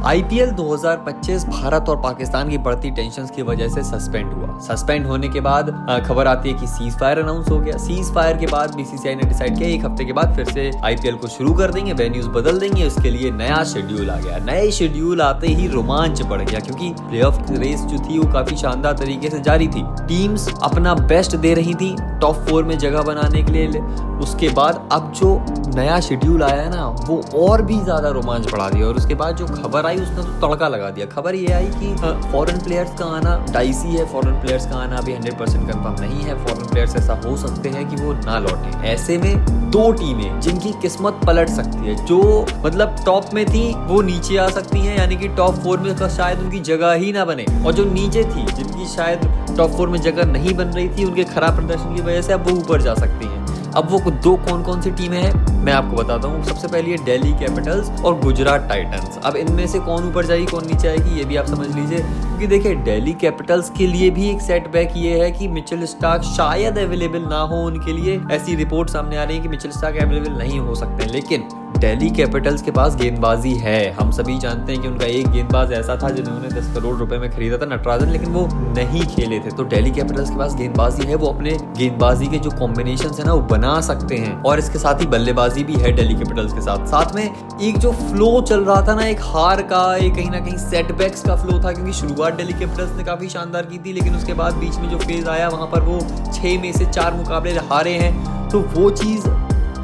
IPL 2025 Bharat और पाकिस्तान की बढ़ती टेंशन की वजह से सस्पेंड हुआ। सस्पेंड होने के बाद खबर आती है कि सीज फायर अनाउंस हो गया। सीज फायर के बाद बीसीसीआई ने डिसाइड किया एक हफ्ते के बाद फिर से आईपीएल को शुरू कर देंगे, वेन्यूज बदल देंगे। उसके लिए नया शेड्यूल आ गया। नए शेड्यूल आते ही रोमांच बढ़ गया क्योंकि प्लेऑफ रेस जो थी वो काफी शानदार तरीके से जारी थी। टीम्स अपना बेस्ट दे रही थी टॉप 4 में जगह बनाने के लिए। उसके बाद अब जो नया शेड्यूल आया है ना वो और भी ज्यादा रोमांच बढ़ा दिया। और उसके बाद जो खबर आई उसने तो तड़का लगा दिया। खबर ये आई कि फॉरेन प्लेयर्स का आना डाइसी है। फॉरेन प्लेयर्स का आना अभी 100% कंफर्म नहीं है। फॉरेन प्लेयर्स ऐसा हो सकते हैं कि वो ना लौटे। ऐसे में 2 टीमें जिनकी किस्मत पलट सकती है, जो मतलब टॉप में थी वो नीचे आ सकती हैं, यानी कि टॉप 4 में शायद उनकी जगह ही ना बने। और जो नीचे थी जिनकी शायद टॉप 4 में जगह नहीं बन रही थी, उनके खराब प्रदर्शन की वजह से अब वो ऊपर जा सकती हैं। अब वो 2 कौन सी टीमें हैं मैं आपको बताता हूँ। सबसे पहले है दिल्ली कैपिटल्स और गुजरात टाइटंस। अब इनमें से कौन ऊपर जाएगी कौन नीचे आएगी ये भी आप समझ लीजिए, क्योंकि देखिए दिल्ली कैपिटल्स के लिए भी एक सेटबैक ये है कि मिचेल स्टार्क शायद अवेलेबल ना हो उनके लिए। ऐसी रिपोर्ट सामने आ रही है कि मिचेल स्टार्क अवेलेबल नहीं हो सकते, लेकिन दिल्ली कैपिटल्स के पास गेंदबाजी है। हम सभी जानते हैं कि उनका एक गेंदबाज ऐसा था जिन्होंने 10 करोड़ रुपए में खरीदा था, नटराजन, लेकिन वो नहीं खेले थे। तो दिल्ली कैपिटल्स के पास गेंदबाजी है, वो अपने गेंदबाजी के जो कॉम्बिनेशन है ना वो बना सकते हैं। और इसके साथ ही बल्लेबाजी भी है दिल्ली कैपिटल्स के साथ में एक जो फ्लो चल रहा था ना, एक हार का, एक कहीं ना कहीं सेटबैक्स का फ्लो था, क्योंकि शुरुआत दिल्ली कैपिटल्स ने काफी शानदार की थी, लेकिन उसके बाद बीच में जो फेज आया वहां पर वो 6 में से 4 मुकाबले हारे हैं। तो वो चीज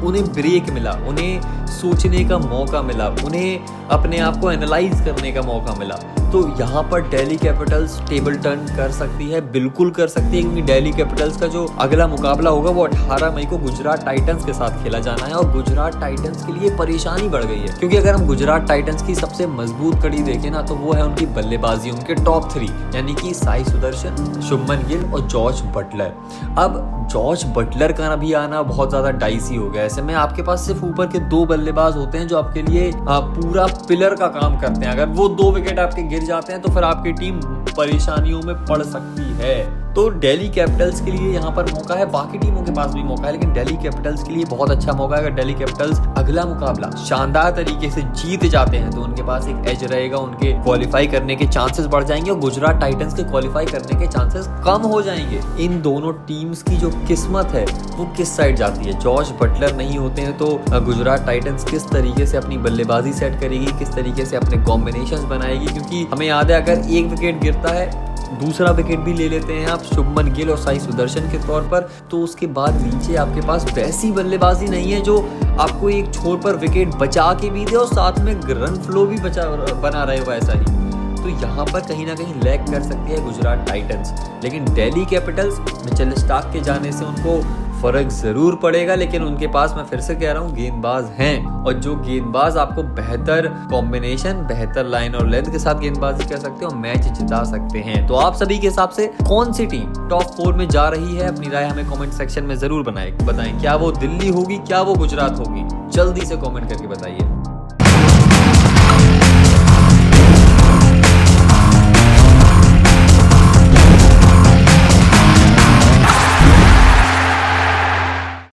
उन्हें ब्रेक मिला, उन्हें सोचने का मौका मिला, उन्हें अपने आप को एनालाइज करने का मौका मिला। तो यहाँ पर दिल्ली कैपिटल्स टेबल टर्न कर सकती है, बिल्कुल कर सकती है, क्योंकि दिल्ली कैपिटल्स का जो अगला मुकाबला होगा वो 18 मई को गुजरात टाइटंस के साथ खेला जाना है। और गुजरात टाइटंस के लिए परेशानी बढ़ गई है, क्योंकि अगर हम गुजरात टाइटंस की सबसे मजबूत कड़ी देखें ना तो वो है उनकी बल्लेबाजी, उनके टॉप 3 यानी कि साई सुदर्शन, शुभमन गिल और जॉर्ज बटलर। अब जॉर्ज बटलर का भी आना बहुत ज्यादा डाइसी हो गया। ऐसे में आपके पास सिर्फ ऊपर के 2 बल्लेबाज होते हैं जो आपके लिए पूरा पिलर का काम करते हैं। अगर वो 2 विकेट आपके गिर जाते हैं तो फिर आपकी टीम परेशानियों में पड़ सकती है। तो दिल्ली कैपिटल्स के लिए यहाँ पर मौका है, बाकी टीमों के पास भी मौका है, लेकिन दिल्ली कैपिटल्स के लिए बहुत अच्छा मौका है। अगर दिल्ली कैपिटल्स अगला मुकाबला शानदार तरीके से जीत जाते हैं तो उनके पास एक एज रहेगा, उनके क्वालिफाई करने के चांसेस बढ़ जाएंगे और गुजरात टाइटंस के क्वालिफाई करने के चांसेस कम हो जाएंगे। इन दोनों टीम्स की जो किस्मत है वो किस साइड जाती है। जॉर्ज बटलर नहीं होते हैं तो गुजरात टाइटंस किस तरीके से अपनी बल्लेबाजी सेट करेगी, किस तरीके से अपने कॉम्बिनेशंस बनाएगी, क्योंकि हमें याद है अगर एक विकेट गिरता है, दूसरा विकेट भी ले लेते हैं आप शुभमन गिल और साई सुदर्शन के तौर पर, तो उसके बाद नीचे आपके पास वैसी बल्लेबाजी नहीं है जो आपको एक छोर पर विकेट बचा के भी दे और साथ में रन फ्लो भी बना रहे हो ऐसा ही। तो यहाँ पर कहीं ना कहीं लैग कर सकती है गुजरात टाइटंस। लेकिन दिल्ली कैपिटल्स मिचेल स्टार्क के जाने से उनको फर्क जरूर पड़ेगा, लेकिन उनके पास मैं फिर से कह रहा हूँ गेंदबाज हैं, और जो गेंदबाज आपको बेहतर कॉम्बिनेशन, बेहतर लाइन और लेंथ के साथ गेंदबाजी कर सकते हो, मैच जिता सकते हैं। तो आप सभी के हिसाब से कौन सी टीम टॉप 4 में जा रही है, अपनी राय हमें कमेंट सेक्शन में जरूर बताएं। क्या वो दिल्ली होगी, क्या वो गुजरात होगी, जल्दी से कमेंट करके बताइए।